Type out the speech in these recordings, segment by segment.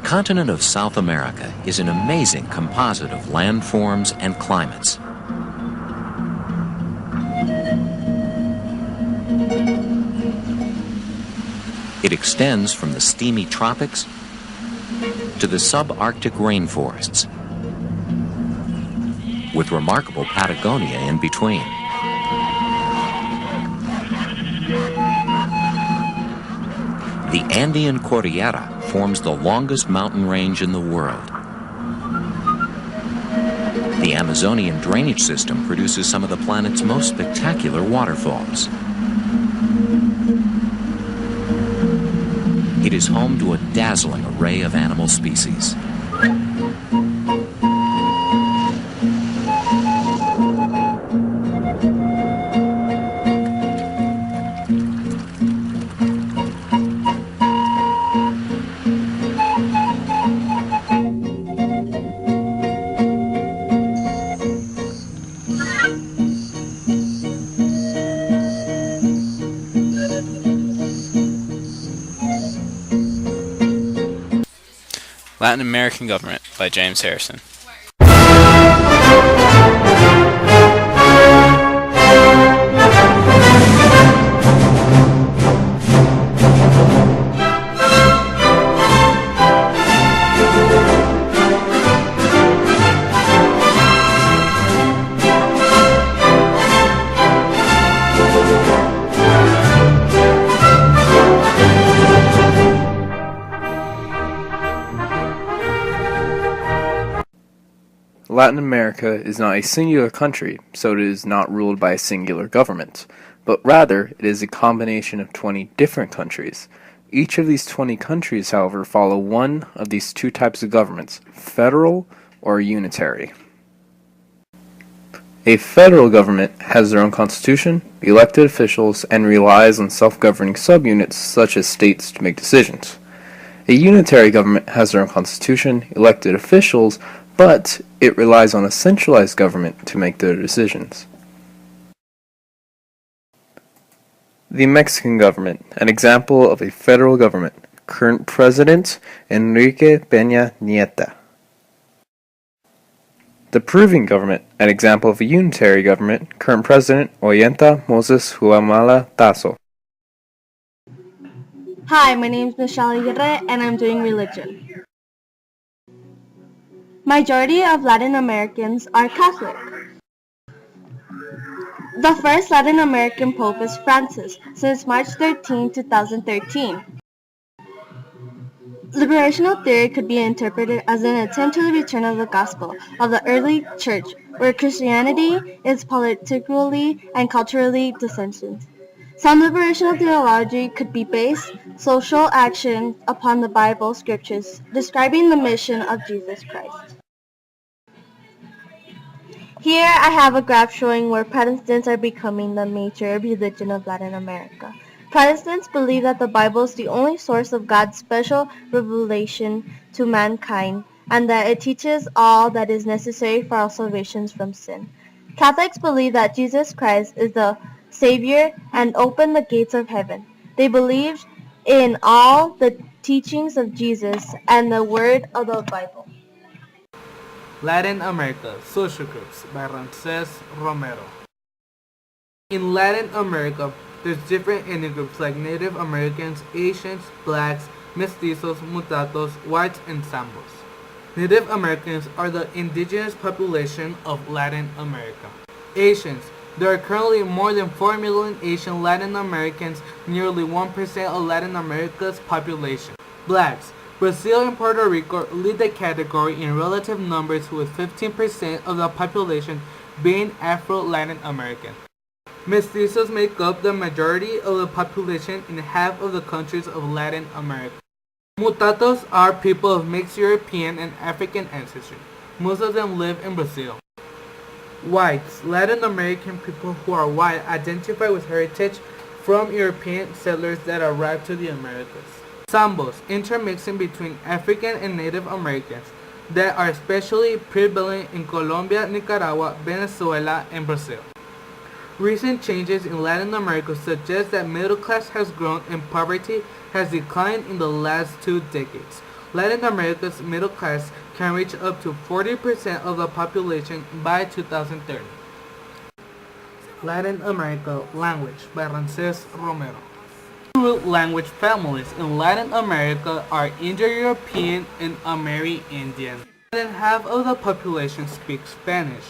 continent of South America is an amazing composite of landforms and climates. It extends from the steamy tropics to the subarctic rainforests, with remarkable Patagonia in between. The Andean Cordillera forms the longest mountain range in the world. The Amazonian drainage system produces some of the planet's most spectacular waterfalls. It is home to a dazzling array of animal species. Latin American Government by James Harrison. Latin America is not a singular country, so it is not ruled by a singular government, but rather it is a combination of 20 different countries. Each of these 20 countries, however, follow one of these two types of governments, federal or unitary. A federal government has their own constitution, elected officials, and relies on self-governing subunits such as states to make decisions. A unitary government has their own constitution, elected officials, but it relies on a centralized government to make their decisions. The Mexican government, an example of a federal government. Current President Enrique Peña Nieto. The Peruvian government, an example of a unitary government. Current President Ollanta Moses Huamala Tasso. Hi, my name is Michelle Aguirre and I'm doing religion. Majority of Latin Americans are Catholic. The first Latin American Pope is Frances since March 13, 2013. Liberational theory could be interpreted as an attempt to the return of the gospel of the early church, where Christianity is politically and culturally dissented. Some liberational theology could be based social action upon the Bible scriptures describing the mission of Jesus Christ. Here I have a graph showing where Protestants are becoming the major religion of Latin America. Protestants believe that the Bible is the only source of God's special revelation to mankind and that it teaches all that is necessary for our salvation from sin. Catholics believe that Jesus Christ is the Savior and opened the gates of heaven. They believe in all the teachings of Jesus and the word of the Bible. Latin America, Social Groups by Rances, Romero. In Latin America, there's different ethnic groups like Native Americans, Asians, Blacks, Mestizos, Mulattos, Whites, and Zambos. Native Americans are the indigenous population of Latin America. Asians. There are currently more than 4 million Asian Latin Americans, nearly 1% of Latin America's population. Blacks. Brazil and Puerto Rico lead the category in relative numbers with 15% of the population being Afro-Latin American. Mestizos make up the majority of the population in half of the countries of Latin America. Mulattos are people of mixed European and African ancestry. Most of them live in Brazil. Whites. Latin American people who are white identify with heritage from European settlers that arrived to the Americas. Zambos, intermixing between African and Native Americans that are especially prevalent in Colombia, Nicaragua, Venezuela, and Brazil. Recent changes in Latin America suggest that middle class has grown and poverty has declined in the last 2 decades. Latin America's middle class can reach up to 40% of the population by 2030. Latin America Language by Rances, Romero. Root language families in Latin America are Indo-European and Amerindian. More than half of the population speaks Spanish,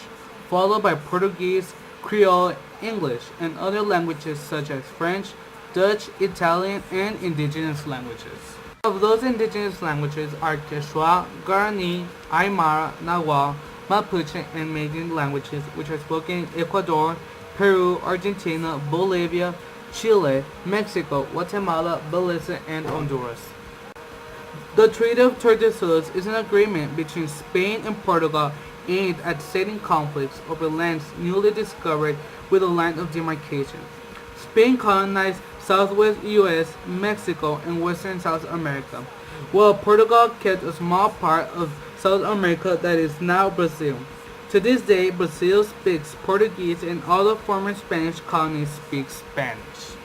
followed by Portuguese, Creole, English, and other languages such as French, Dutch, Italian, and indigenous languages. Of those indigenous languages are Quechua, Guarani, Aymara, Nahuatl, Mapuche, and Madian languages which are spoken in Ecuador, Peru, Argentina, Bolivia, Chile, Mexico, Guatemala, Belize, and Honduras. The Treaty of Tordesillas is an agreement between Spain and Portugal aimed at settling conflicts over lands newly discovered with a line of demarcation. Spain colonized southwest U.S., Mexico, and western South America, while Portugal kept a small part of South America that is now Brazil. To this day, Brazil speaks Portuguese and all the former Spanish colonies speak Spanish.